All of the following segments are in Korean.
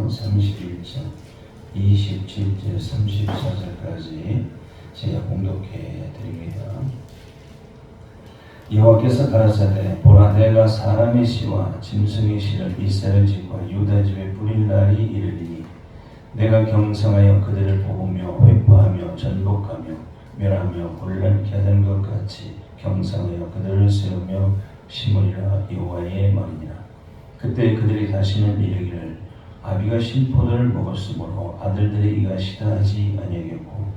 31장 27절 34절까지 제가 공독해 드립니다. 여호와께서 가라사대 보라 내가 사람의 씨와 짐승의 씨를 이스라엘 집과 유다 집에 뿌릴 날이 이르리니 내가 경성하여 그들을 뽑으며 회포하며 전복하며 멸하며 곤란케 하던 것 같이 경성하여 그들을 세우며 심으리라 여호와의 말이니라. 그때 그들이 다시는 이르기를 아비가 신포도를 먹었으므로 아들들의 이가 시다하지 아니하겠고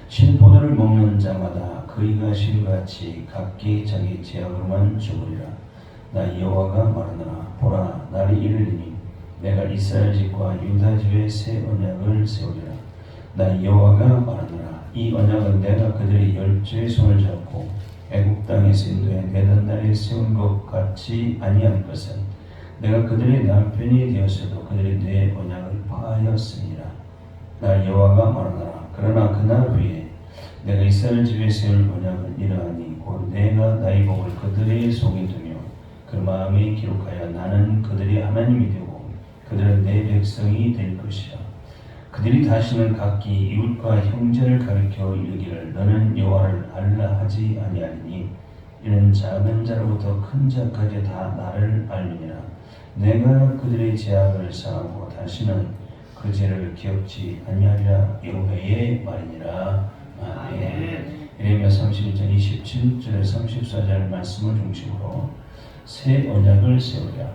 신포도를 먹는 자마다 그 이가 신같이 각기 자기 죄악으로만 죽으리라. 나 여호와가 말하노라. 보라 날이 이르리니 내가 이스라엘 집과 유다 집에 새 언약을 세우리라. 나 여호와가 말하노라. 이 언약은 내가 그들의 열조의 손을 잡고 애국 땅에서 인도해 내던 날에 세운 것 같이 아니할 것은 내가 그들의 남편이 되었어도 그들의 내 언약을 파하였으니라. 나 여호와가 말하노라. 그러나 그날 후에 내가 이스라엘 집에 세울 언약은 이러하니 곧 내가 나의 복을 그들의 속에 두며 그 마음에 기록하여 나는 그들의 하나님이 되고 그들은 내 백성이 될 것이라. 그들이 다시는 각기 이웃과 형제를 가리켜 이르기를 너는 여호와를 알라 하지 아니하리니 이는 작은 자로부터 큰 자까지 다 나를 알미니라. 내가 그들의 죄악을 사하고 다시는 그 죄를 기억지 아니하리라. 여호와의 말이니라. 아멘. 예레미야 31장 27절 34절 말씀을 중심으로 새 언약을 세우랴.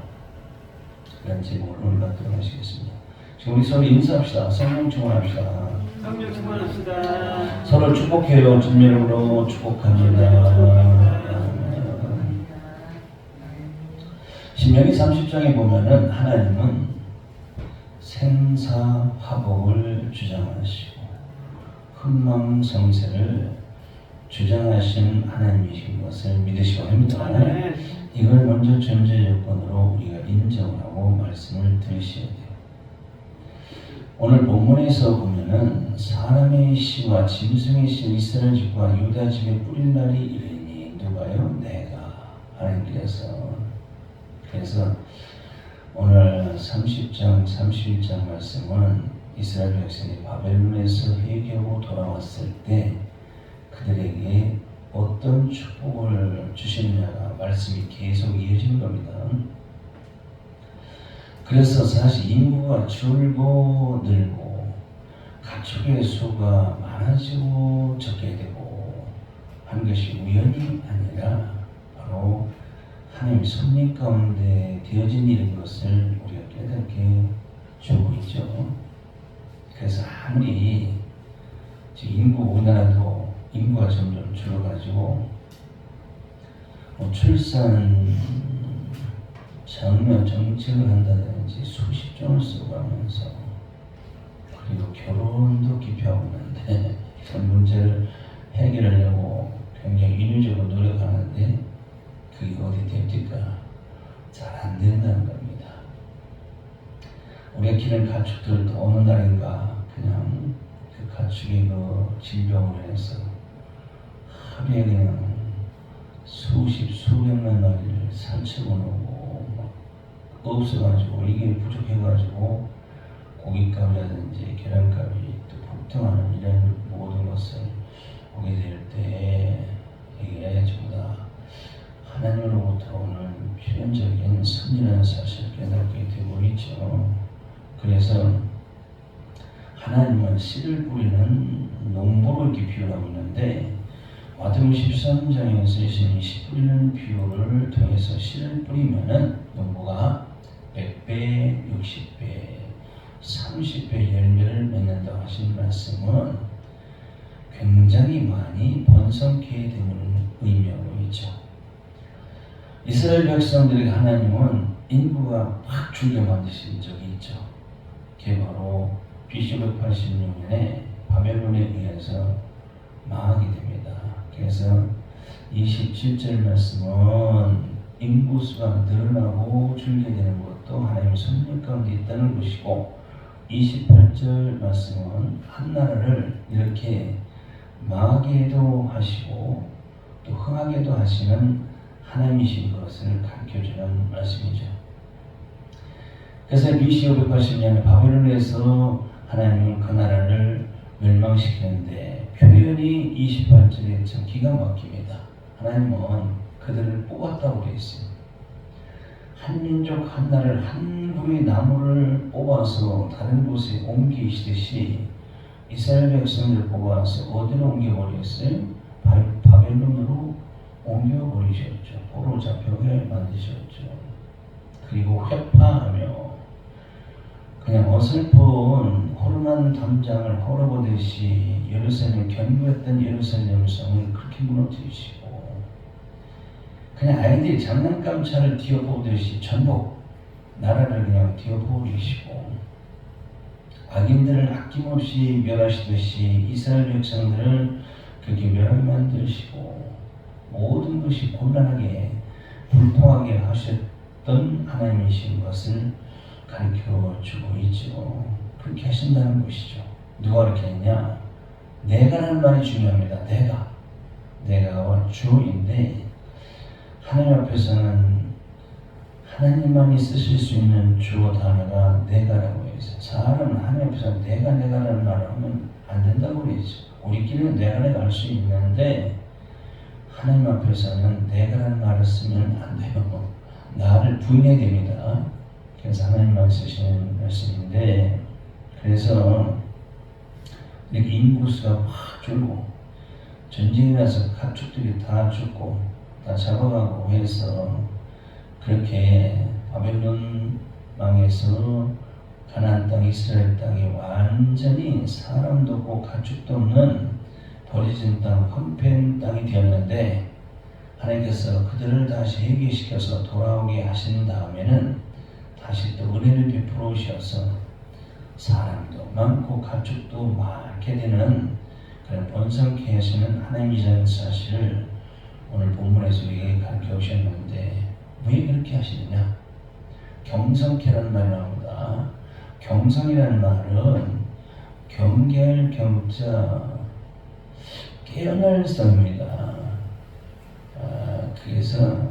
이런 제목을 오늘 갖도록 하시겠습니다. 지금 우리 서로 인사합시다. 성령 충만합시다. 성령 충만합시다. 서로 축복해요. 주님으로 축복합니다. 신명기 30장에 보면은 하나님은 생사화복을 주장하시고 흥망성쇠를 주장하신 하나님이신 것을 믿으시고 합니다. 이걸 먼저 전제 조건으로 우리가 인정을 하고 말씀을 들으셔야 돼요. 오늘 본문에서 보면은 사람의 씨와 짐승의 씨 이스라엘 집과 유다 집에 뿌릴 날이 이르니 누가요? 내가 하나님께서. 그래서 오늘 30장 31장 말씀은 이스라엘 백성이 바벨론에서 회개하고 돌아왔을 때 그들에게 어떤 축복을 주시느냐가 말씀이 계속 이어지는 겁니다. 그래서 사실 인구가 줄고 늘고 가축의 수가 많아지고 적게 되고 한 것이 우연이 아니라 바로 하나님의 섭리 가운데 되어진 일인 것을 우리가 깨닫게 주고 있죠. 그래서 아무리 지금 우리나라도 인구가 점점 줄어가지고 출산 장려 정책을 한다든지 수십 종을 쓰고 가면서 그리고 결혼도 기피하고 있는데 이런 문제를 해결하려고 굉장히 인위적으로 노력하는데 그게 어디 됩니까? 잘 안 된다는 겁니다. 우리가 기른 가축들도 어느 날인가 그냥 그 가축의 그 질병으로 해서 하루에 그냥 수백만 마리를 산책을 오고 없어가지고 이게 부족해가지고 고깃값이라든지 계란값이 또 폭등하는 이런 모든 것을 보게 될 때 이게 전부 다 하나님으로부터 오는 필연적인 섭리라는 사실을 깨닫게 되고 있죠. 그래서 하나님은 씨를 뿌리는 농부를 이렇게 비유하고 있는데 마태복음 13장에서 예수님이 씨 뿌리는 비유를 통해서 씨를 뿌리면은 농부가 100배, 60배, 30배 열매를 맺는다고 하신 말씀은 굉장히 많이 번성케 되는 의미하고 있죠. 이스라엘 백성들에게 하나님은 인구가 확 줄게 만드신 적이 있죠. 그게 바로 BC 186년에 바벨론에 의해서 망하게 됩니다. 그래서 27절 말씀은 인구수가 늘어나고 줄게 되는 것도 하나님의 섭리 가운데 있다는 것이고 28절 말씀은 한 나라를 이렇게 망하게도 하시고 또 흥하게도 하시는 하나님이신 것을 가르쳐주는 말씀이죠. 그래서 BC 580년에 바벨론에서 하나님은 그 나라를 멸망시키는데 표현이 28절에 참 기가 막힙니다. 하나님은 그들을 뽑았다고 되어 있어요. 한 민족 한 나라를 한 그루의 나무를 뽑아서 다른 곳에 옮기시듯이 이스라엘 백성들을 뽑아서 어디로 옮겨버렸어요? 바벨론으로 옮겨버리셨죠. 포로 잡혀게 만드셨죠. 그리고 회파하며 그냥 어설픈 호르만 담장을 헐어보듯이 예루살렘을 견고했던 예루살렘 성을 그렇게 무너뜨리시고 그냥 아이들이 장난감차를 뒤엎어보듯이 전부 나라를 그냥 뒤엎어버리시고 악인들을 아낌없이 멸하시듯이 이스라엘 백성들을 그렇게 멸하게 만드시고 모든 것이 곤란하게 불통하게 하셨던 하나님이신 것을 가르쳐주고 있죠. 그렇게 하신다는 것이죠. 누가 그렇게 했냐? 내가라는 말이 중요합니다. 내가와 주인데 하나님 앞에서는 하나님만이 쓰실 수 있는 주어 단어가 내가라고 해서 사람은 하나님 앞에서 내가라는 말을 하면 안 된다고 그러죠. 우리끼리는 내가 할 수 있는데 하나님 앞에서는 내가라는 말을 쓰면 안 돼요. 나를 부인해야 됩니다. 그래서 하나님만 쓰시는 말씀인데 그래서 이렇게 인구수가 확 줄고 전쟁이 나서 가축들이 다 죽고 다 잡아가고 해서 그렇게 바벨론 망에서 가나안 땅 이스라엘 땅이 완전히 사람도 없고 가축도 없는 버려진 땅 황폐한 땅이 되었는데 하나님께서 그들을 다시 회개시켜서 돌아오게 하신 다음에는 다시 또 은혜를 베풀어 주셔서 사람도 많고 가축도 많게 되는 그런 번성케 하시는 하나님이라는 사실을 오늘 본문에서 우리에게 가르쳐 오셨는데 왜 그렇게 하시느냐? 경성케라는 말이 나옵니다. 경성이라는 말은 경계할 경자 깨어날 성입니다. 그래서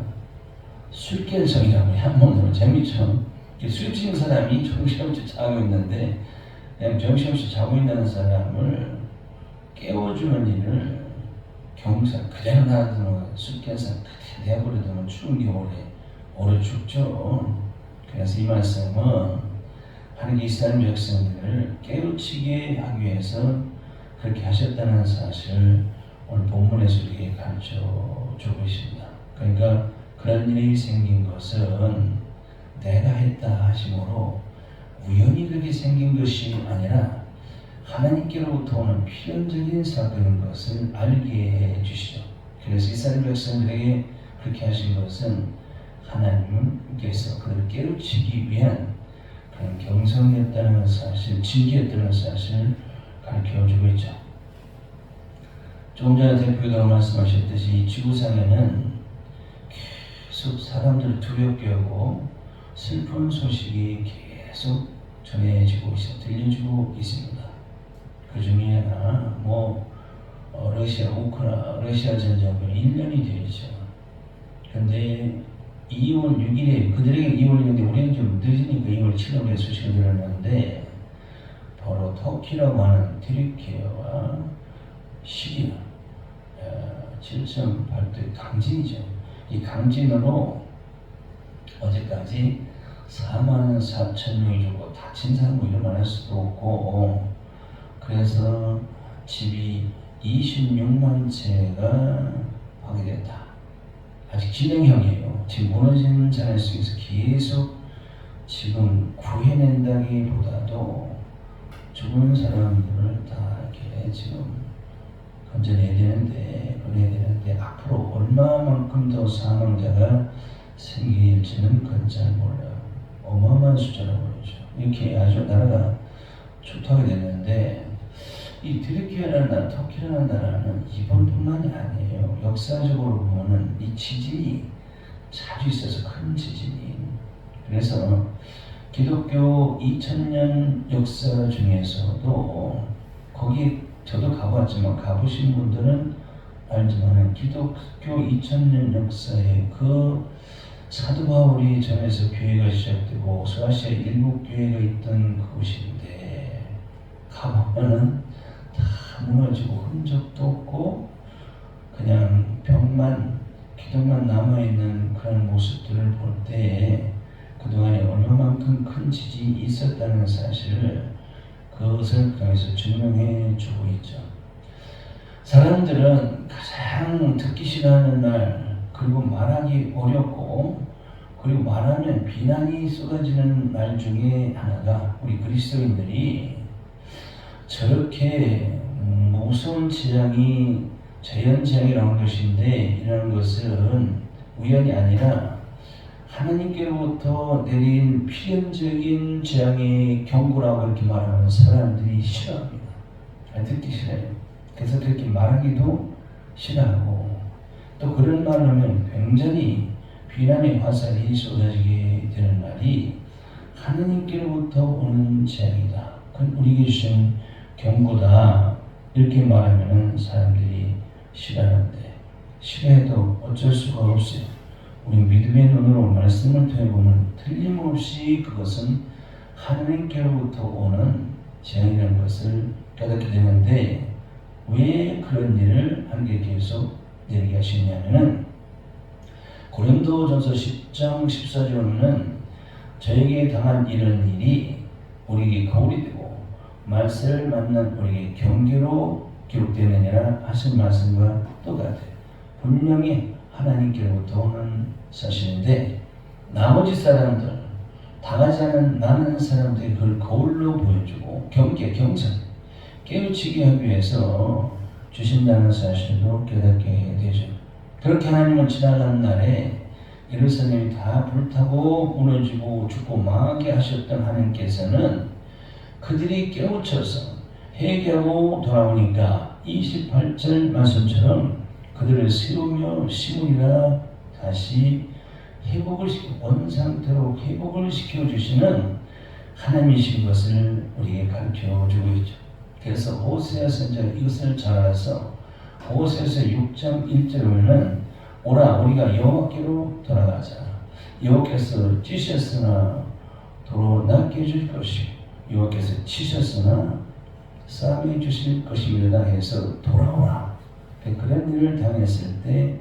술 깰 성이라고 한번 들으면 재미죠. 술 취한 사람이 정신없이 자고 있는데 그냥 정신없이 자고 있는 사람을 깨워주는 일을 경사 그대로 놔두면 술 깬 사람 그대로 내버려두면 추운 겨울에 오래 죽죠. 그래서 이 말씀은 하나님 이스라엘 백성들을 깨우치게 하기 위해서 그렇게 하셨다는 사실을 오늘 본문에서 우리에게 가르쳐 주고 있습니다. 그러니까 그런 일이 생긴 것은 내가 했다 하심으로 우연히 그렇게 생긴 것이 아니라 하나님께로부터 오는 필연적인 사건인 것을 알게 해 주시죠. 그래서 이스라엘 백성들에게 그렇게 하신 것은 하나님께서 그들을 깨우치기 위한 그런 경성이었다는 사실, 징계였다는 사실을 가르쳐주고 있죠. 조금 전에 대표가 말씀하셨듯이 이 지구상에는 계속 사람들을 두렵게 하고 슬픈 소식이 계속 전해지고 들려주고 있습니다. 그 중에 하나 러시아 전쟁으로 1년이 되었죠. 그런데 2월 6일에 그들에게 2월 6일인데 우리는 좀 늦으니까 2월 7일에 소식을 들었는데 바로 터키라고 하는 튀르키예와 시리아 7.8도 강진이죠. 이 강진으로 어제까지 44,000명이 죽고 다친 사람이 일어날 수도 없고 그래서 집이 26만 채가 파괴됐다. 아직 진행형이에요. 지금 무너진 자리 속에서 계속 지금 구해낸다기보다도 죽은 사람들을 다 이렇게 지금 건져내야 되는데 앞으로 얼마만큼 더 사망자가 생길지는 그건 잘 몰라요. 어마어마한 숫자라고 그러죠. 이렇게 아주 나라가 초토하게 됐는데 이 튀르키예라는 나라, 터키라는 나라는 이번뿐만이 아니에요. 역사적으로 보면은 이 지진이 자주 있어서 큰 지진이. 그래서 기독교 2000년 역사 중에서도 거기 저도 가봤지만 가보신 분들은 알지만 기독교 2000년 역사의 그 사도 바울이 전에서 교회가 시작되고 소아시아 일곱 교회가 있던 그곳인데 가보면은 다 무너지고 흔적도 없고 그냥 벽만 기둥만 남아있는 그런 모습들을 볼 때에 그동안에 얼마만큼 큰 지진이 있었다는 사실을 그것을 통해서 증명해 주고 있죠. 사람들은 가장 듣기 싫어하는 날, 그리고 말하기 어렵고, 그리고 말하면 비난이 쏟아지는 날 중에 하나가 우리 그리스도인들이 저렇게 무서운 재앙이 자연재앙이라는 것인데, 이런 것은 우연이 아니라 하나님께로부터 내린 필연적인 재앙의 경고라고 이렇게 말하는 사람들이 싫어합니다. 듣기 싫어요. 그래서 그렇게 말하기도 싫어하고, 또 그런 말을 하면 굉장히 비난의 화살이 쏟아지게 되는 말이 하나님께로부터 오는 재앙이다. 그건 우리에게 주신 경고다. 이렇게 말하면 사람들이 싫어하는데, 싫어해도 어쩔 수가 없어요. 우리 믿음의 눈으로 말씀을 통해 보면 틀림없이 그것은 하나님께로부터 오는 재앙이라는 것을 깨닫게 되는데, 왜 그런 일을 하나님께 계속 내리게 하시냐면은 고린도전서 10장 14절에 보면 저에게 당한 이런 일이 우리에게 거울이 되고 말세를 만난 우리에게 경계로 기록되느니라 하신 말씀과 똑같아요. 분명히 하나님께로부터 오는 사실인데, 나머지 사람들, 당하지 않은 많은 사람들이 그걸 거울로 보여주고 경선, 깨우치게 하기 위해서 주신다는 사실도 깨닫게 되죠. 그렇게 하나님은 지나가는 날에 예루살렘이 다 불타고 무너지고 죽고 망하게 하셨던 하나님께서는 그들이 깨우쳐서 회개하고 돌아오니까 28절 말씀처럼 그들을 세우며 심으리라 다시 회복을 시켜 원상태로 회복을 시켜주시는 하나님이신 것을 우리에게 가르쳐주고 있죠. 그래서 호세아 선지자가 이것을 잘 알아서 호세아서 6장 1절에 보면 오라 우리가 여호와께로 돌아가자. 여호와께서 찌셨으나 도로 낫게 해줄 것이고 여호와께서 치셨으나 싸매 주실 것입니다 해서 돌아오라. 그런 일을 당했을 때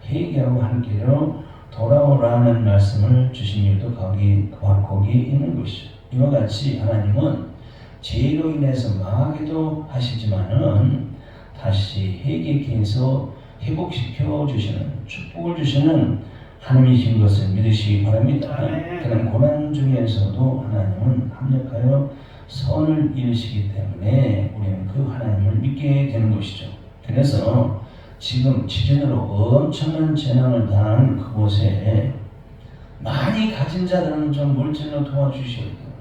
회개하고 함께로 돌아오라는 말씀을 주신 일도 거기에 있는 것이죠. 이와 같이 하나님은 죄로 인해서 망하기도 하시지만은 다시 회개케 해서 회복시켜 주시는 축복을 주시는 하나님이신 것을 믿으시기 바랍니다. 그런 고난 중에서도 하나님은 합력하여 선을 이루시기 때문에 우리는 그 하나님을 믿게 되는 것이죠. 그래서 지금 지진으로 엄청난 재난을 당한 그곳에 많이 가진 자들은 좀 물질로 도와주셔야 돼요.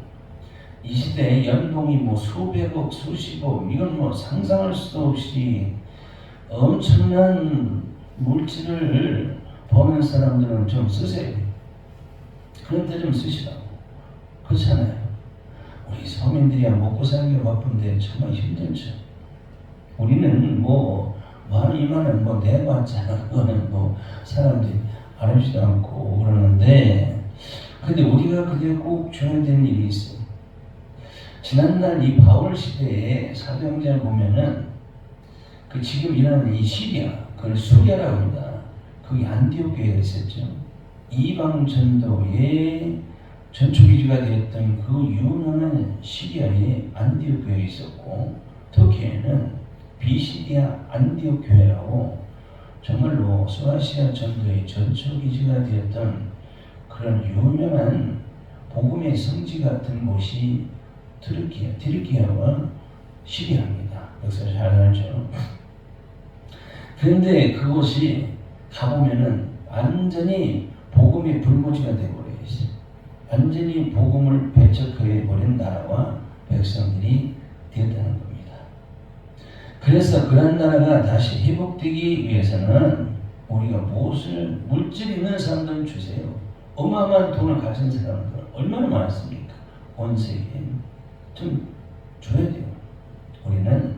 이 시대에 연봉이 뭐 수백억, 수십억, 이건 뭐 상상할 수도 없이 엄청난 물질을 버는 사람들은 좀 쓰세요. 그런데 좀 쓰시라고. 그렇잖아요. 우리 서민들이야 먹고 살기가 바쁜데 정말 힘들죠. 우리는 뭐 만 이만은 뭐 내봤잖아. 그거는 뭐 사람들이 알아주지도 않고 그러는데, 근데 우리가 그게 꼭 줘야 되는 일이 있어요. 지난날 이 바울 시대에 사도행전을 보면은 그 지금 일어나는 이 시리아, 그걸 수리아라고 합니다. 거기 안디옥 교회가 있었죠. 이방 전도의 전초기지가 되었던 그 유명한 시리아의 안디옥 교회가 있었고, 터키에는 비시디아 안디옥 교회라고 정말로 소아시아 전도의 전초기지가 되었던 그런 유명한 복음의 성지 같은 곳이 트르키아와 시리아입니다. 역사를 잘 알죠. 그런데 그곳이 가보면은 완전히 복음의 불모지가 되어버려 있어요. 완전히 복음을 배척해버린 나라와 백성들이 되었다는 겁니다. 그래서 그런 나라가 다시 회복되기 위해서는 우리가 무엇을 물질 있는 사람들은 주세요. 어마어마한 돈을 가진 사람들은 얼마나 많습니까? 온 세계에 좀 줘야 돼요. 우리는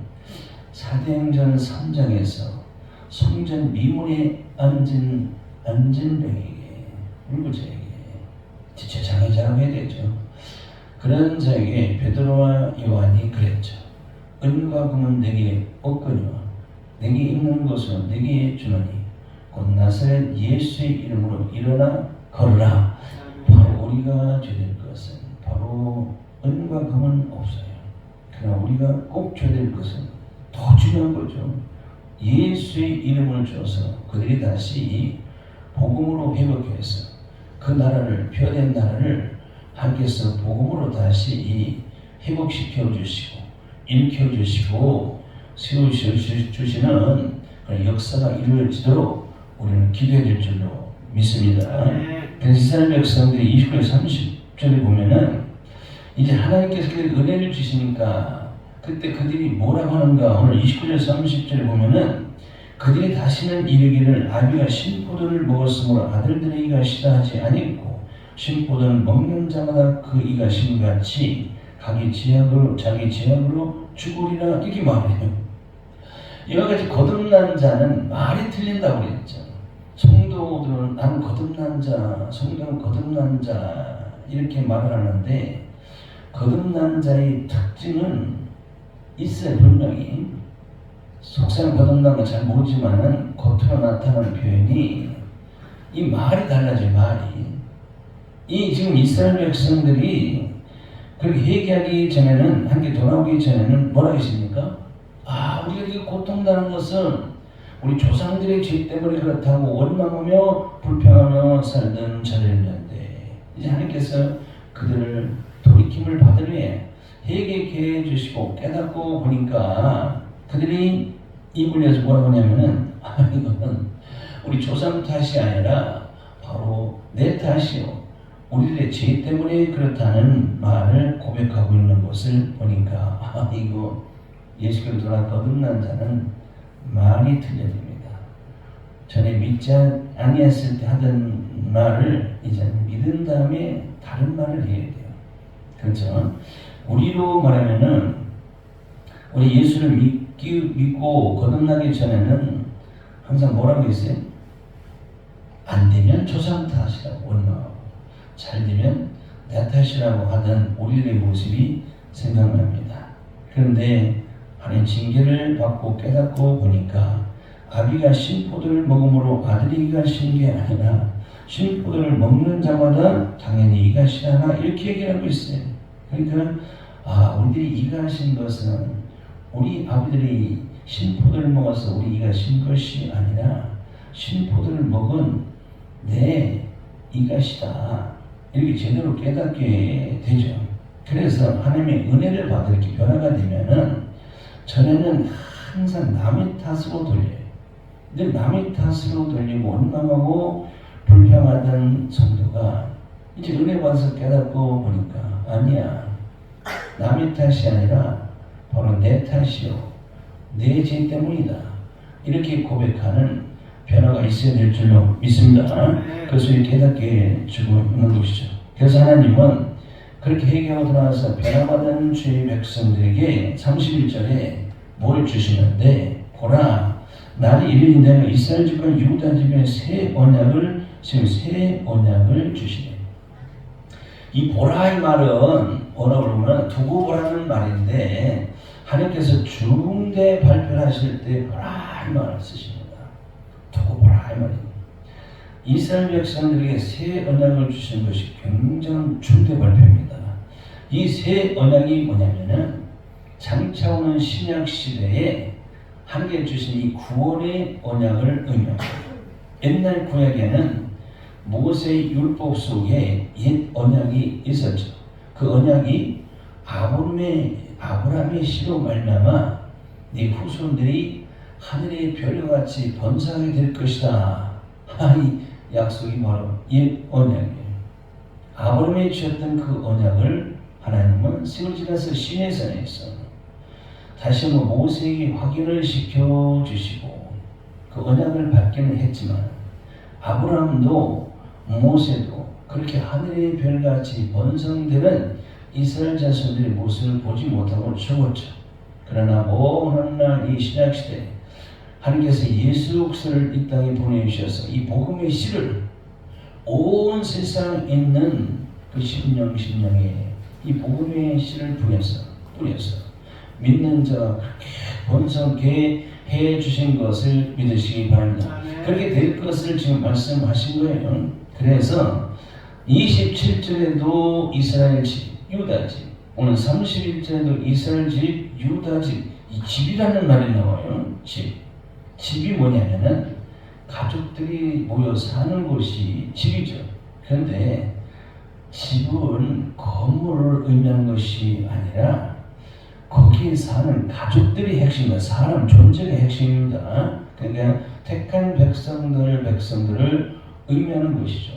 사도행전 3장에서 성전 미문에 앉은 뱅에게 울고 자에게 지체장애자라고 해야 되죠. 그런 자에게 베드로와 요한이 그랬죠. 은과 금은 내게 없거니와 내게 있는 것은 내게 주노니 곧 나사렛 예수의 이름으로 일어나 걸으라. 바로 우리가 줘야 될 것은 바로 은과 금은 없어요. 그러나 우리가 꼭 줘야 될 것은 더 중요한 거죠. 예수의 이름을 줘서 그들이 다시 복음으로 회복해서 그 나라를, 표된 나라를 하나님께서 복음으로 다시 회복시켜 주시고 일으켜 주시고 세우시는 그런 역사가 이루어지도록 우리는 기도해야 될 줄로 믿습니다. 그래서 이스라엘 백성들이 29절 30절에 보면은 이제 하나님께서 그들에게 은혜를 주시니까 그때 그들이 뭐라고 하는가. 오늘 29절 30절에 보면은 그들이 다시는 이르기를 아비가 신포도를 먹었으므로 아들들의 이가 시다 하지 아니했고 신포도를 먹는 자마다 그 이가 심같이 자기 지약으로 죽으리라 이렇게 말해요. 이와 같이 거듭난 자는 말이 틀린다고 그랬죠. 성도들은 나는 거듭난 자, 성도는 거듭난 자 이렇게 말을 하는데 거듭난 자의 특징은 있어요. 분명히 속사람 거듭난 건 잘 모르지만은 겉으로 나타나는 표현이 이 말이 달라져요. 말이 이 지금 이스라엘 백성들이 그렇게 회개하기 전에는 한게 돌아오기 전에는 뭐라 했습니까? 우리가 이렇게 고통당하는 것은 우리 조상들의 죄 때문에 그렇다고 원망하며 불평하며 살던 자들이었는데 이제 하나님께서 그들을 돌이킴을 받을 위해 회개케 해주시고 깨닫고 보니까 그들이 이불려서 뭐라고 하냐면은 이거는 우리 조상 탓이 아니라 바로 내 탓이요. 우리들의 죄 때문에 그렇다는 말을 고백하고 있는 것을 보니까 이거 예수 그리스도가 거듭난 자는 말이 틀려야 됩니다. 전에 믿지 아니했을 때 하던 말을 이제 믿은 다음에 다른 말을 해야 돼요. 그렇죠? 우리로 말하면은 우리 예수를 믿고 거듭나기 전에는 항상 뭐라고 했어요? 안 되면 조상 탓이라고 원망하고 잘 되면 내 탓이라고 하던 우리들의 모습이 생각납니다. 그런데 하나님 징계를 받고 깨닫고 보니까 아비가 신포도를 먹음으로 아들이 이가 신 게 아니라 신포도를 먹는 자마다 당연히 이가 시하나 이렇게 얘기하고 있어요. 그러니까 우리들이 이가 신 것은 우리 아버들이 신포도를 먹어서 우리 이가 신 것이 아니라 신포도를 먹은 내 이가 시다. 이렇게 제대로 깨닫게 되죠. 그래서 하나님의 은혜를 받아 이렇게 변화가 되면은 전에는 항상 남의 탓으로 돌려요. 근데 남의 탓으로 돌리고 원망하고 불평하던 성도가 이제 은혜 받아서 깨닫고 보니까 아니야. 남의 탓이 아니라 바로 내 탓이요. 내 죄 때문이다. 이렇게 고백하는 변화가 있어야 될 줄로 믿습니다. 그래서 깨닫게 주고 있는 것이죠. 그래서 하나님은 그렇게 회개하고 돌아와서 변화받은 주의 백성들에게 31절에 뭘 주시는데 보라 날이 이르니 내가 이스라엘 집과 유다 집에 새 언약을 주시네. 이 보라 이 말은 뭐라고 그러면 두고 보라는 말인데 하나님께서 중대 발표를 하실 때 보라 이 말을 쓰십니다. 두고 보라 이 말입니다. 이스라엘 백성들에게 새 언약을 주신 것이 굉장히 중대 발표입니다. 이 새 언약이 뭐냐면은 장차 오는 신약 시대에 하나님께 주신 이 구원의 언약을 의미합니다. 옛날 구약에는 모세의 율법 속에 옛 언약이 있었죠. 그 언약이 아브라함의 씨로 말미암아 네 후손들이 하늘의 별같이 번성하게 될 것이다. 이 약속이 바로 옛 언약이에요. 아브라함이 주셨던 그 언약을 하나님은 세월 지나서 시내산에서 다시 한번 모세에게 확인을 시켜주시고 그 언약을 받기는 했지만 아브라함도 모세도 그렇게 하늘의 별같이 번성되는 이스라엘 자손들의 모습을 보지 못하고 죽었죠. 그러나 먼 날 이 신약시대 하나님께서 예수 그리스도를 이 땅에 보내주셔서 이 복음의 씨를 온 세상에 있는 그 심령에 이 복음의 씨를 뿌려서 믿는 자가 그렇게 번성케 해 주신 것을 믿으시기 바랍니다. 그렇게 될 것을 지금 말씀하신 거예요. 그래서 27절에도 이스라엘 집, 유다 집, 오늘 31절에도 이스라엘 집, 유다 집, 이 집이라는 말이 나와요. 집이 뭐냐면은 가족들이 모여 사는 곳이 집이죠. 그런데 집은 건물을 의미하는 것이 아니라 거기에 사는 가족들이 핵심입니다. 사람 존재가 핵심입니다. 그러니까 택한 백성들을 의미하는 것이죠.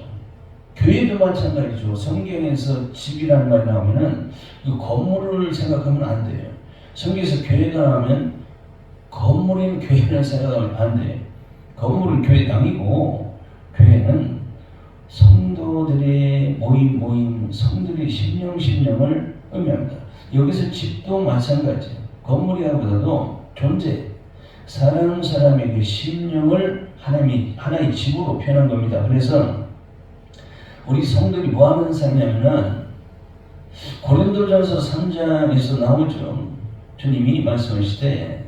교회도 마찬가지죠. 성경에서 집이라는 말이 나오면은 이 건물을 생각하면 안 돼요. 성경에서 교회가 나오면 건물인 교회를 생각하면 안 돼요. 건물은 교회당이고 교회는 성도들의 모임, 성들의 심령을 의미합니다. 여기서 집도 마찬가지예요. 건물이라보다도 존재, 사람의 그 심령을 하나의 집으로 표현한 겁니다. 그래서 우리 성도들이 뭐 하는 삶이냐면은 고린도전서 3장에서 나오죠. 주님이 말씀하시되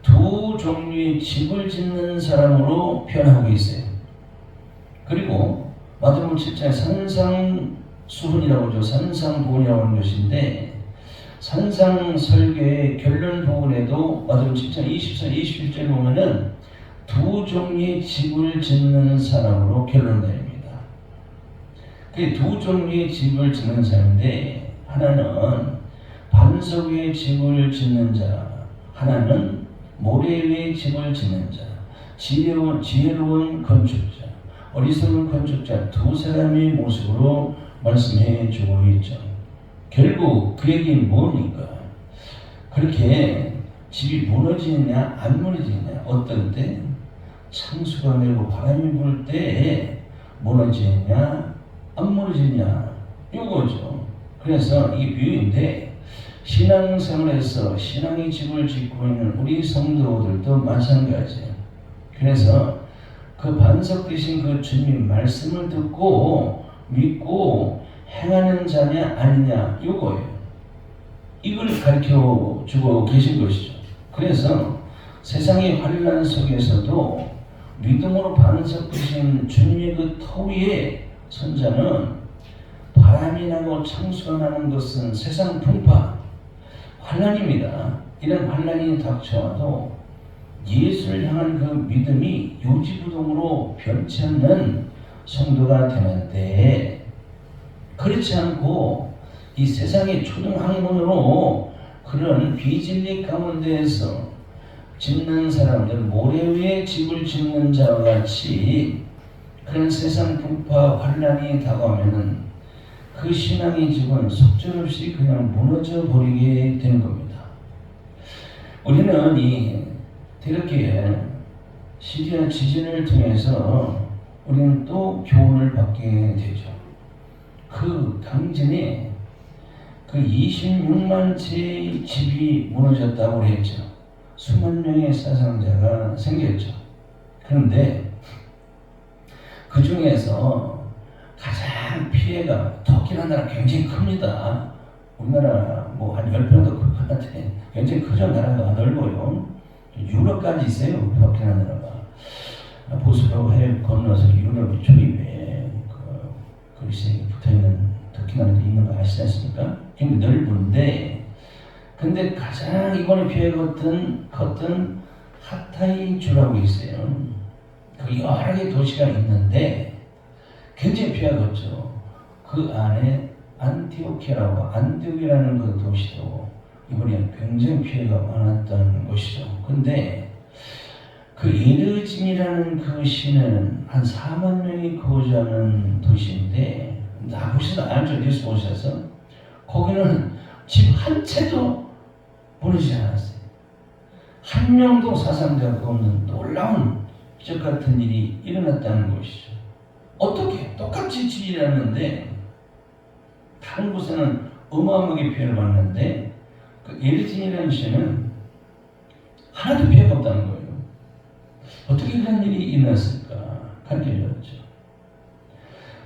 두 종류의 집을 짓는 사람으로 표현하고 있어요. 그리고 마태복음 7장에 산상수훈이라고 하죠. 산상부훈이라고 하는 것인데 산상설교의 결론 부분에도 마태복음 7장 24, 21절에 보면은 두 종류의 집을 짓는 사람으로 결론 내립니다. 그 두 종류의 집을 짓는 사람인데 하나는 반석 위에 집을 짓는 자, 하나는 모래 위에 집을 짓는 자, 지혜로운 건축자, 어리석은 건축자 두 사람의 모습으로 말씀해 주고 있죠. 결국 그 얘기는 뭡니까? 그렇게 집이 무너지느냐 안 무너지느냐, 어떨 때 창수가 내고 바람이 불 때 무너지느냐 안 무너지느냐 이거죠. 그래서 이게 비유인데 신앙생활에서 신앙의 집을 짓고 있는 우리 성도들도 마찬가지예요. 그래서 그 반석 되신 그 주님 말씀을 듣고 믿고 행하는 자냐 아니냐 이거예요. 이걸 가르쳐 주고 계신 것이죠. 그래서 세상의 환난 속에서도 믿음으로 반석 되신 주님의 그 터 위에 선자는 바람이 나고 창수가 나는 것은 세상 풍파, 환난입니다. 이런 환난이 닥쳐와도 예수를 향한 그 믿음이 요지부동으로 변치 않는 성도가 되는데, 그렇지 않고 이 세상의 초등학문으로 그런 비진리 가운데에서 짓는 사람들, 모래 위에 집을 짓는 자와 같이 그런 세상 풍파 환난이 다가오면은 그 신앙의 집은 속절없이 그냥 무너져 버리게 되는 겁니다. 우리는 이 이렇게 시리아 지진을 통해서 우리는 또 교훈을 받게 되죠. 그 강진에 그 26만 채의 집이 무너졌다고 했죠. 수만 명의 사상자가 생겼죠. 그런데 그 중에서 가장 피해가 터키라는 나라 굉장히 큽니다. 우리나라 뭐 한 10배 더 클 것 같아. 굉장히 크죠. 나라가 넓어요. 유럽까지 있어요. 터키라는 나라가. 보스로 해를 건너서 유럽 초입에 그리스에 붙어있는 터키 나라도 있는 거 아시지 않습니까? 굉장히 넓은데, 근데 가장 이번에 피해가 컸던 하타이주라고 있어요. 그 여러 개 도시가 있는데 굉장히 피해가 컸죠. 그 안에 안티오키라는 그 도시도 이번에 굉장히 피해가 많았던 곳이죠. 근데 그 에르진이라는 그 시는 한 4만 명이 거주하는 도시인데, 나보시도 알죠? 뉴스 보셔서 거기는 집 한 채도 무너지지 않았어요. 한 명도 사상자가 없는 놀라운 기적 같은 일이 일어났다는 것이죠. 어떻게? 똑같이 집이 일어났는데 다른 곳에는 어마어마하게 피해를 봤는데 그 에르진이라는 시는 하나도 피해가 없다는 거예요. 어떻게 그런 일이 일어났을까? 가르쳐줬죠.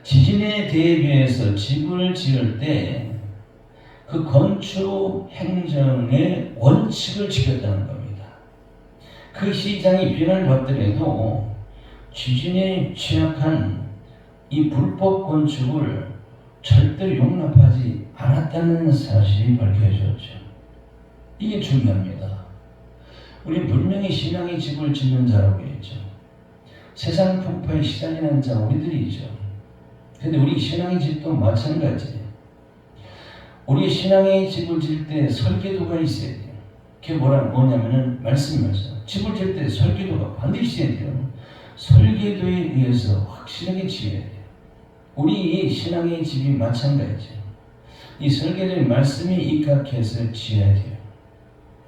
지진에 대비해서 집을 지을 때 그 건축 행정의 원칙을 지켰다는 겁니다. 그 시장이 비난을 받더라도 지진에 취약한 이 불법 건축을 절대로 용납하지 않았다는 사실이 밝혀졌죠. 이게 중요합니다. 우리 분명히 신앙의 집을 짓는 자라고 했죠. 세상 풍파에 시달리는 자 우리들이죠. 근데 우리 신앙의 집도 마찬가지예요. 우리 신앙의 집을 질 때 설계도가 있어야 돼요. 그게 뭐냐면은 말씀이었어요. 집을 질 때 설계도가 반드시 있어야 돼요. 설계도에 의해서 확실하게 지어야 돼요. 우리 신앙의 집이 마찬가지예요. 이 설계도의 말씀이 입각해서 지어야 돼요.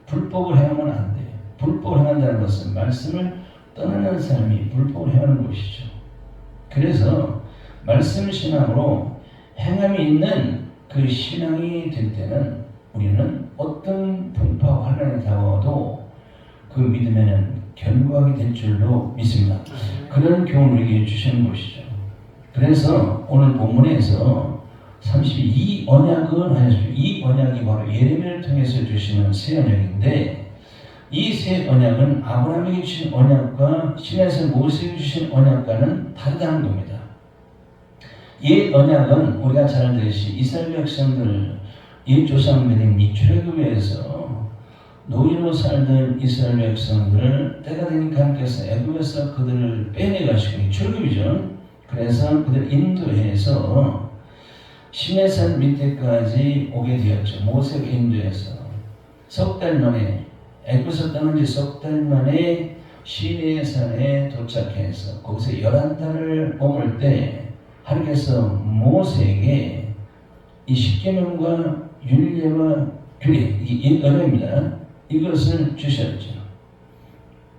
불법을 행하면 안 돼요. 불법을 행한다는 것은 말씀을 떠나는 사람이 불법을 행하는 것이죠. 그래서 말씀 신앙으로 행함이 있는 그 신앙이 될 때는 우리는 어떤 풍파와 환난이 다가와도 그 믿음에는 견고하게 될 줄로 믿습니다. 그런 교훈을 우리에게 주시는 것이죠. 그래서 오늘 본문에서 32 언약은 하셨습니다. 이 언약이 바로 예레미야를 통해서 주시는 새 언약인데 이 새 언약은 아브라함에게 주신 언약과 신에서 모세에게 주신 언약과는 다르다는 겁니다. 옛 언약은 우리가 잘 알듯이 이스라엘 백성들 옛 조상들이 출애굽에서 노예로 살던 이스라엘 백성들을 때가 되니까 하나님께서 애굽에서 그들을 빼내가시고 출애굽이죠. 그래서 그들을 인도해서 시내산 밑에까지 오게 되었죠. 모세가 인도해서 석 달 만에 애굽에서 떠난 지 석 달 만에 시내산에 도착해서 거기서 11달을 머물 때 하나님께서 모세에게 이 십계명과 율례와 규례, 이 언어입니다. 이것을 주셨죠.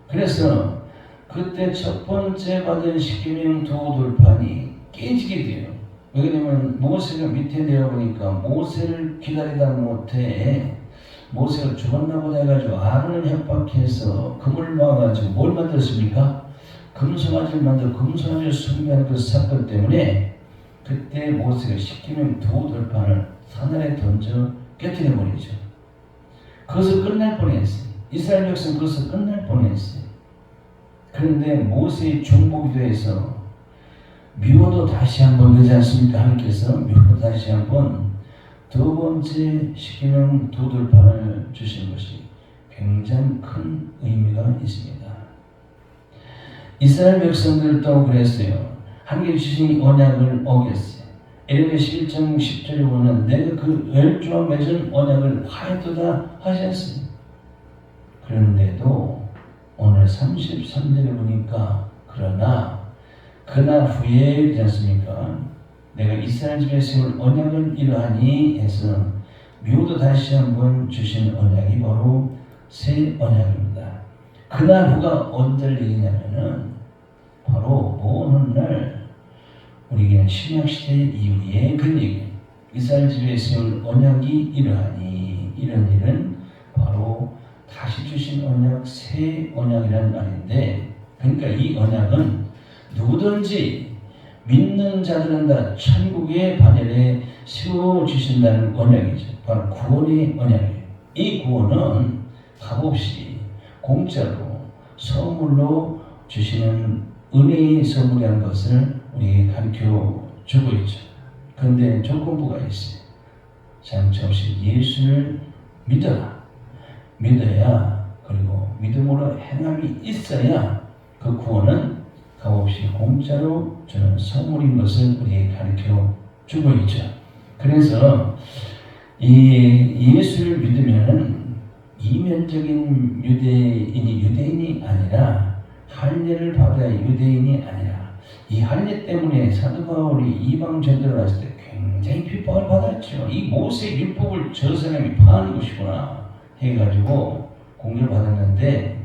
그래서 그때 첫 번째 받은 십계명 두 돌판이 깨지게 돼요. 왜냐면 모세가 밑에 내려보니까 모세를 기다리다 못해 모세가 죽었나 보다 해가지고 아론을 협박해서 금을 모아가지고 뭘 만들었습니까? 금송아지를 만들어 금송아지를 숭배하는 그 사건 때문에 그때 모세가 십계명 두 돌판을 산안에 던져 깨뜨려 버리죠. 그것을 끝날 뻔했어요. 이스라엘 백성 그것을 끝날 뻔했어요. 그런데 모세의 중보기도에서 미워도 다시 한번 그러지 않습니까? 하나님께서 미워도 다시 한번 두 번째 십계명 두 돌판을 주신 것이 굉장히 큰 의미가 있습니다. 이스라엘 백성들도 그랬어요. 하나님께 주신 언약을 어겼어요. 에레미야 11장 10절에 보면 내가 그 열조와 맺은 언약을 화해토다 하셨어요. 그런데도 오늘 33절에 보니까 그러나 그날 후에 되지 않습니까? 내가 이스라엘 집에 세울 언약을 이러하니 해서 미워도 다시 한번 주신 언약이 바로 새 언약입니다. 그날 후가 언제를 얘기냐면은 바로 모든 날 우리에게는 신약시대 이후에 그런 얘기 이스라엘 집에 세울 언약이 이러하니 이런 일은 바로 다시 주신 언약 새 언약이라는 말인데 그러니까 이 언약은 누구든지 믿는 자들은 다 천국의 반열에 세워주신다는 언약이죠. 바로 구원의 언약이에요. 이 구원은 값없이 공짜로 선물로 주시는 은혜의 선물이라는 것을 우리에게 가르쳐 주고 있죠. 그런데 조건부가 있어요. 장치 없이 예수를 믿어라. 믿어야 그리고 믿음으로 행함이 있어야 그 구원은 값없이 공짜로 주는 선물인 것을 우리에게 가르쳐 주고 있죠. 그래서 이 예수를 믿으면은 이면적인 유대인이 아니라 할례를 받아야 유대인이 아니라 이 할례 때문에 사도 바울이 이방 전도를 갔을 때 굉장히 핍박을 받았죠. 이 모세 율법을 저 사람이 파하는 것이구나 해가지고 공격을 받았는데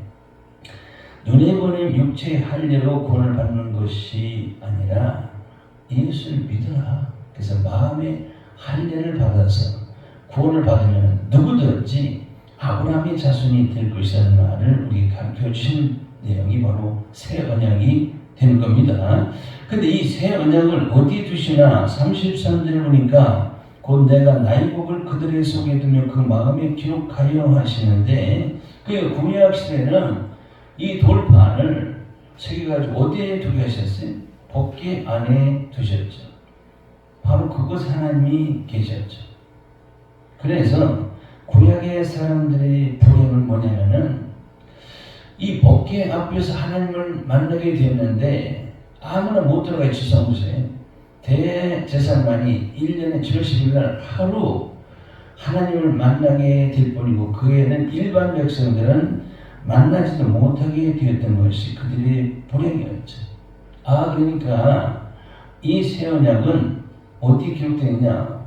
눈에 보는 육체의 할례로 구원을 받는 것이 아니라 예수를 믿어라. 그래서 마음의 할례를 받아서 구원을 받으면 누구든지 아브라함의 자손이 될 것이라는 말을 우리 가르쳐 주신 내용이 바로 새 언약이 되는 겁니다. 근데 이 새 언약을 어디에 두시나 33절에 보니까 곧 내가 나의 복을 그들의 속에 두며 그 마음에 기록하여 하시는데 그 구약 시대는 이 돌판을 새겨가지고 어디에 두게 하셨어요? 법궤 안에 두셨죠. 바로 그곳 하나님이 계셨죠. 그래서 구약의 사람들의 불행은 뭐냐면은 이 법궤 앞에서 하나님을 만나게 됐는데 아무나 못 들어가 있어서 보세요. 대제사장만이 1년에 7월 10일 날 하루 하나님을 만나게 될 뿐이고 그 외에는 일반 백성들은 만나지도 못하게 되었던 것이 그들의 불행이었죠. 그러니까 이 새 언약은 어디에 기록되어 있냐?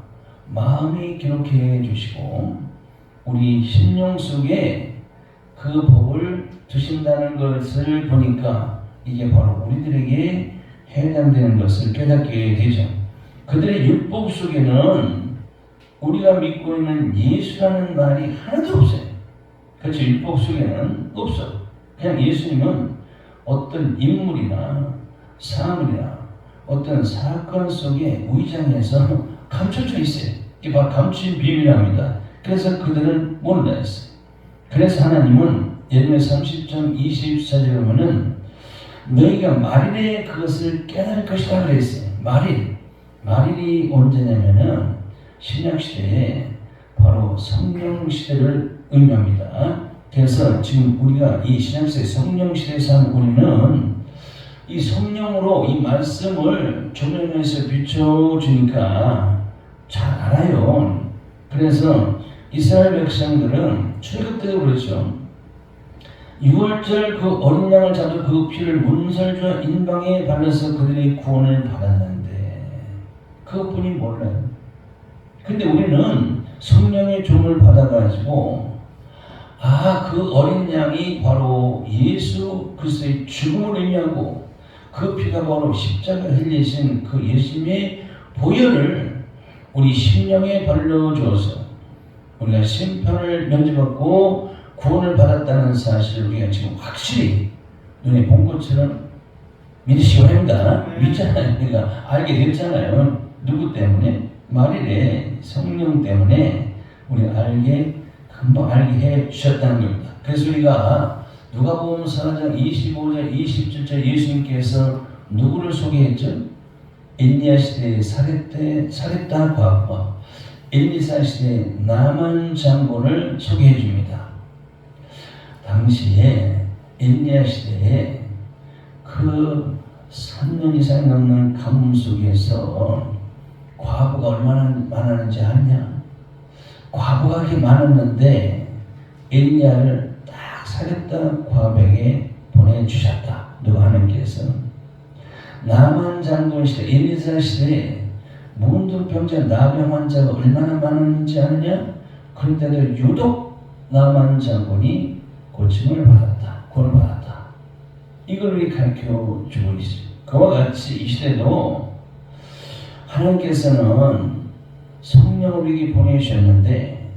마음에 기록해 주시고 우리 심령 속에 그 법을 두신다는 것을 보니까 이게 바로 우리들에게 해당되는 것을 깨닫게 되죠. 그들의 율법 속에는 우리가 믿고 있는 예수라는 말이 하나도 없어요. 그렇죠. 율법 속에는 없어. 그냥 예수님은 어떤 인물이나 사물이나 어떤 사건 속에 위장해서 감춰져 있어요. 이게 바로 감추인 비밀이라고 합니다. 그래서 그들은 몰라했어요. 그래서 하나님은 예레미야 30장 24절에 보면은 너희가 말일에 그것을 깨달을 것이다 그랬어요. 말일이 언제냐면은 신약시대에 바로 성령시대를 의미합니다. 그래서 지금 우리가 이 신약시대 성령시대에 사는 우리는 이 성령으로 이 말씀을 조명해서 비춰주니까 잘 알아요. 그래서 이스라엘 백성들은 출애굽 때도 그렇죠. 6월절 그 어린 양을 잡아 그 피를 문설주와 인방에 발라서 그들의 구원을 받았는데 그것뿐이 몰라요. 근데 우리는 성령의 종을 받아가지고 그 어린 양이 바로 예수 그리스도의 죽음을 의미하고 그 피가 바로 십자가 흘리신 그 예수님의 보혈을 우리 심령에 발라주어서 우리가 심판을 면제받고 구원을 받았다는 사실을 우리가 지금 확실히 눈에 본 것처럼 믿으시기 바랍니다. 믿잖아요. 우리가 알게 됐잖아요. 누구 때문에? 말이래. 성령 때문에 우리 금방 알게 해 주셨다는 겁니다. 그래서 우리가 누가복음 4장 25절 27절 예수님께서 누구를 소개했죠? 엘리야 시대의 사렙다 과부와 엘리사 시대의 나만 장군을 소개해 줍니다. 당시에 엘리야 시대에 그 3년 이상 넘는 가뭄 속에서 과부가 얼마나 많았는지 아냐? 과부가 그렇게 많았는데 엘리야를 딱 사렙다 과부에게 보내주셨다. 누가 하나님께서. 나만 장군 시대, 엘리사 시대에 문둥병자 나병 환자가 얼마나 많았는지 아느냐? 그런데도 유독 나만 장군이 고침을 받았다. 구원을 받았다. 이걸 우리 가르쳐 주고 있어요. 그와 같이 이 시대도 하나님께서는 성령을 우리에게 보내주셨는데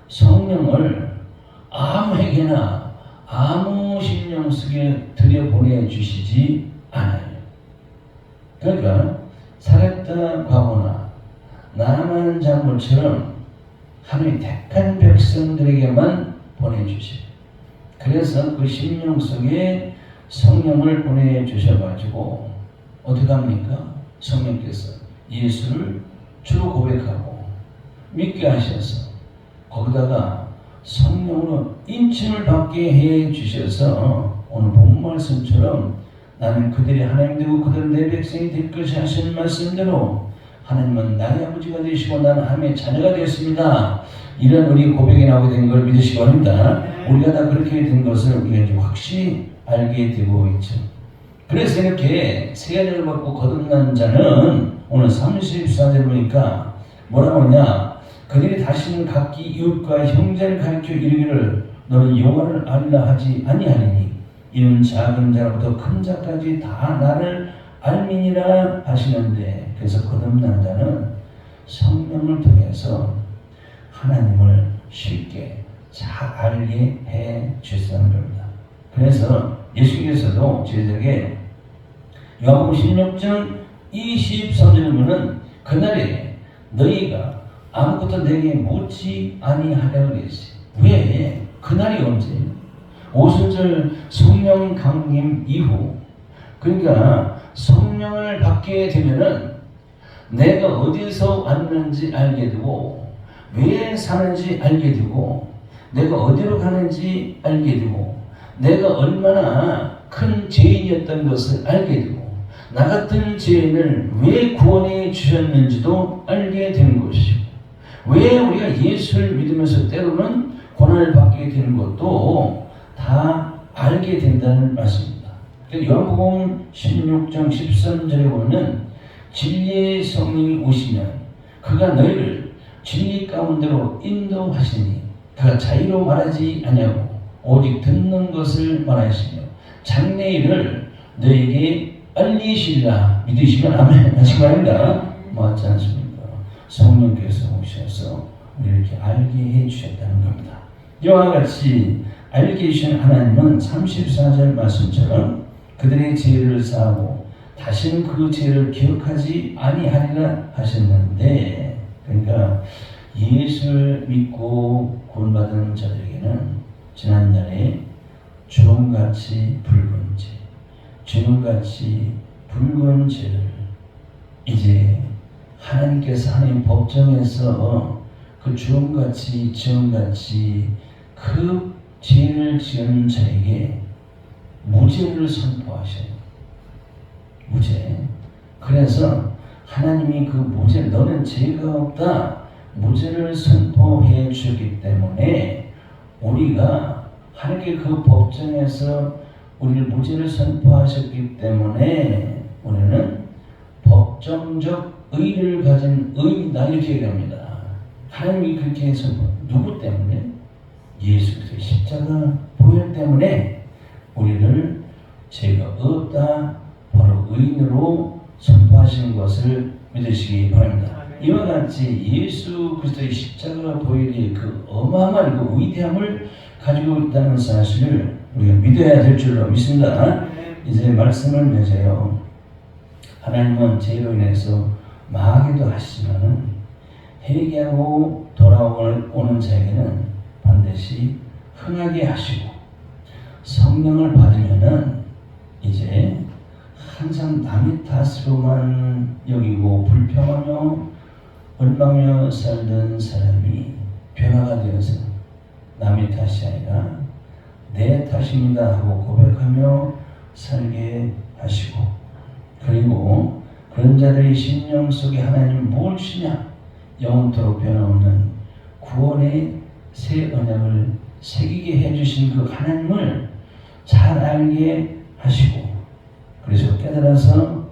성령을 아무에게나 아무 심령 속에 들여보내주시지 않아요. 그러니까 사렙다 과부나 나만 장군처럼 하나님이 택한 백성들에게만 보내주셔요. 그래서 그 심령 속에 성령을 보내주셔가지고 어떻게 합니까? 성령께서 예수를 주로 고백하고 믿게 하셔서 거기다가 성령으로 인침을 받게 해 주셔서 오늘 본 말씀처럼 나는 그들이 하나님 되고 그들은 내 백성이 될 것이 하시는 말씀대로 하나님은 나의 아버지가 되시고 나는 하나님의 자녀가 되었습니다. 이런 우리 고백이 나오게 된 걸 믿으시기 바랍니다. 우리가 다 그렇게 된 것을 우리가 좀 확실히 알게 되고 있죠. 그래서 이렇게 새 언약을 받고 거듭난 자는 오늘 34절 보니까 뭐라고 하냐? 그들이 다시는 각기 이웃과 형제를 가르쳐 이르기를 너는 여호와를 알라 하지 아니하리니 이는 작은 자로부터 큰 자까지 다 나를 알미니라 하시는데, 그래서 거듭난 자는 성령을 통해서 하나님을 쉽게 잘 알게 해 주시는 겁니다. 그래서 예수께서도 저희들에게 요한복음 16장 23절을 보면 그날에 너희가 아무것도 내게 묻지 아니하라 그랬어요. 왜? 그날이 언제예요? 오순절 성령 강림 이후, 그러니까 성령을 받게 되면은 내가 어디서 왔는지 알게 되고 왜 사는지 알게 되고 내가 어디로 가는지 알게 되고 내가 얼마나 큰 죄인이었던 것을 알게 되고 나 같은 죄인을 왜 구원해 주셨는지도 알게 되는 것이고 왜 우리가 예수를 믿으면서 때로는 고난을 받게 되는 것도 다 알게 된다는 말씀입니다. 요한복음 16장 13절에 보면 진리의 성령이 오시면 그가 너희를 진리 가운데로 인도하시니 그가 자의로 말하지 아니하고 오직 듣는 것을 말하시며 장래일을 너희에게 알리시리라. 믿으시면 아멘 하신 말입니다. 맞지 않습니까? 성령께서 오셔서 우리를 이렇게 알게 해주셨다는 겁니다. 이와 같이 알게 해주신 하나님은 34절 말씀처럼 그들의 죄를 사하고 다시는 그 죄를 기억하지 아니하리라 하셨는데, 그러니까 예수를 믿고 구원받은 자들에게는 지난날에 주름같이 붉은 죄, 주름같이 붉은 죄를 이제 하나님께서 하나님 법정에서 그 주름같이 지음같이 그 죄를 지은 자에게 무죄를 선포하셔요. 무죄. 그래서 하나님이 그 무죄, 너는 죄가 없다, 무죄를 선포해 주셨기 때문에 우리가 하나님께 그 법정에서 우리를 무죄를 선포하셨기 때문에 우리는 법정적 의를 가진 의인이다 이렇게 얘기합니다. 하나님이 그렇게 선포. 누구 때문에? 예수 그리스도의 십자가 보혈 때문에 우리를 죄가 없다 바로 의인으로 선포하시는 것을 믿으시기 바랍니다. 이와 같이 예수 그리스도의 십자가 보혈이 그 어마어마한 그 위대함을 가지고 있다는 사실을 우리가 믿어야 될 줄로 믿습니다. 이제 말씀을 맺어요. 하나님은 죄로 인해서 망하기도 하시지만은 회개하고 돌아오는 자에게는 반드시 흥하게 하시고 성령을 받으면은 이제 항상 남의 탓으로만 여기고 불평하며 원망하며 살던 사람이 변화가 되어서 남의 탓이 아니라 내 탓입니다 하고 고백하며 살게 하시고, 그리고 그런 자들의 심령 속에 하나님은 무엇이냐? 영원토록 변함없는 구원의 새 언약을 새기게 해주신 그 하나님을 잘 알게 하시고, 그래서 깨달아서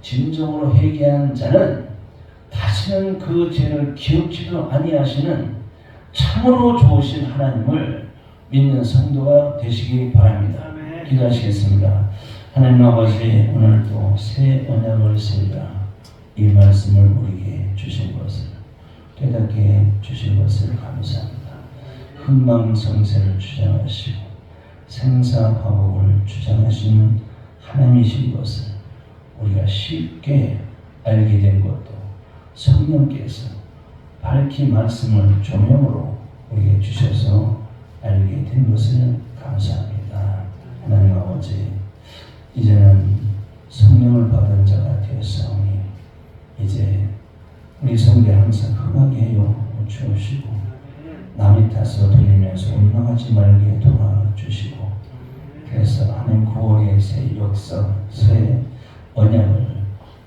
진정으로 회개한 자는 다시는 그 죄를 기억지도 아니하시는 참으로 좋으신 하나님을 믿는 성도가 되시기 바랍니다. 기도하시겠습니다. 하나님 아버지, 오늘도 새 언약을 세우라 이 말씀을 우리에게 주신 것을 깨닫게 주신 것을 감사합니다. 흥망성쇠를 주장하시고 생사화복을 주장하시는 하나님이신 것을 우리가 쉽게 알게 된 것도 성령께서 밝히 말씀을 조명으로 우리에게 주셔서 알게 된 것을 감사합니다. 하나님 아버지, 이제는 성령을 받은 자가 되었사오니 이제 우리 성도에 항상 흥하게 해요 주시고 남의 탓으로 돌리면서 원망하지 말게 도와주시고, 그래서 하나님 구원의 새 역사, 새 언약을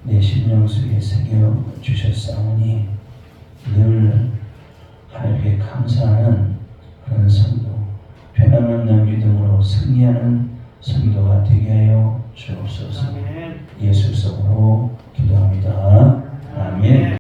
내 심령 속에 새겨 주셨사오니 늘 하나님께 감사하는 그런 성도, 변함없는 믿음으로 승리하는 성도가 되게 하여 주옵소서. 예수 이름으로 기도합니다. 아멘.